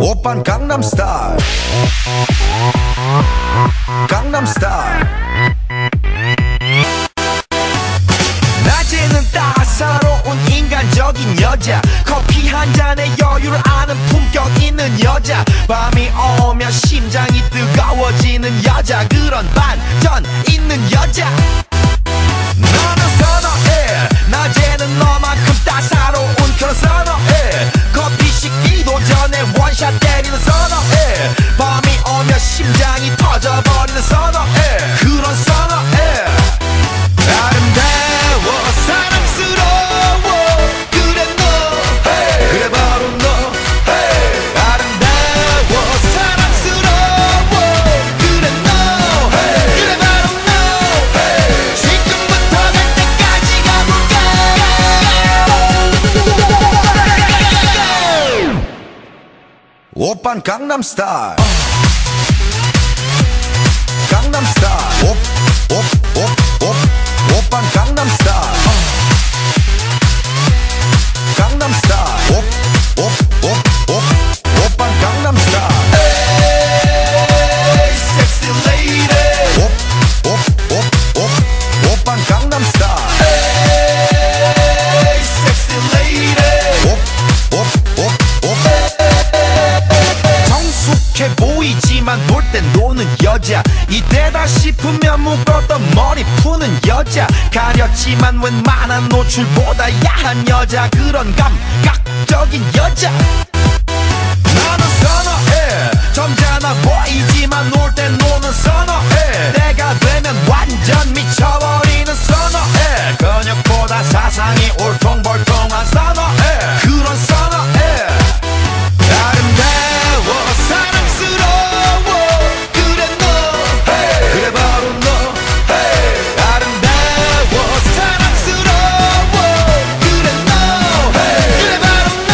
오빤 강남스타일 강남스타일 낮에는 따사로운 인간적인 여자 커피 한 잔에 여유를 아는 품격 있는 여자 밤이 오면 심장이 뜨거워지는 여자 그런 반전 있는 여자 나는 선어해 낮에는 너만큼 따사로운 그런 선어해 커피 식기도 전에 원샷 때리는 선어해 밤이 오면 심장이 터져버리는 선어해 그런 선어해 아름다워 사랑스러워 그래 너 hey. 그래 바로 너 hey. 아름다워 사랑스러워 그래 너 hey. 그래 바로 너 hey. 지금부터 갈 때까지 가볼까 오빤 강남스타일 강남스타일 오빤 강남스타일 강남스타일 오빤 강남스타일 에이 섹시 레이디 오빤 강남스타일 에이 섹시 레이디 성숙해 보이지만 놀 땐 노는 여자 이때다 싶으면 묶었던 머리 푸는 여자 가렸지만 웬만한 노출보다 야한 여자 그런 감각적인 여자 나는 선어해 점잖아 보이지만 놀 땐 노는 선어해 내가 되면 완전 미쳐버리는 선어해 근육보다 사상이 울퉁불퉁한 선어해 그런 선어해 아름다워 사랑스러워 그래 너 hey. 그래 바로 너 hey. 아름다워 사랑스러워 그래 너 hey. 그래 바로 너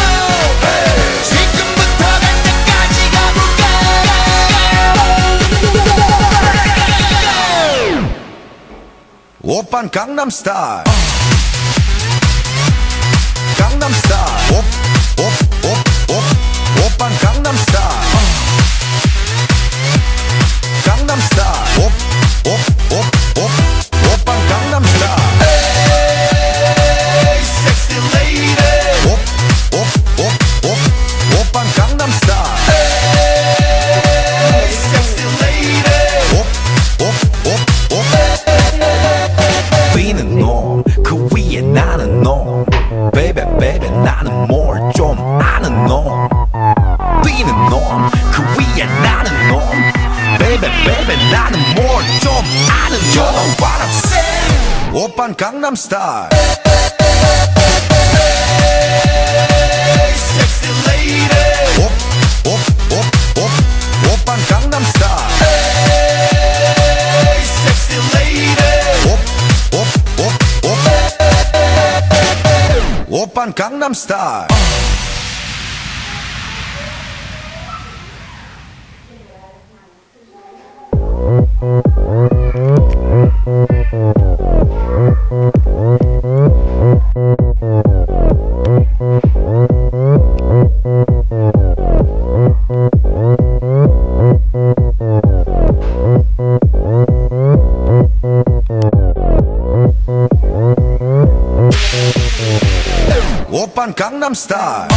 hey. 지금부터 갈 때까지 가볼까 오빤 강남스타일 강남스타일 오빤 강남스타일 강남스타일 오빤 강남스타일 에이 섹시 레이디 오빤 강남스타일 에이 섹시 레이디 비는 놈그 위에 나는 놈 베이베 베이베 나는 뭘 좀 아는 놈 뛰는 놈 그 위에 나는 놈 베이베 베이베 나는 뭘 좀 아는 놈 You know what I'm saying 오빤 강남스타일 섹시 레이디 오빤 강남스타일 섹시 레이디 오빤 강남스타일 오빤 강남스타일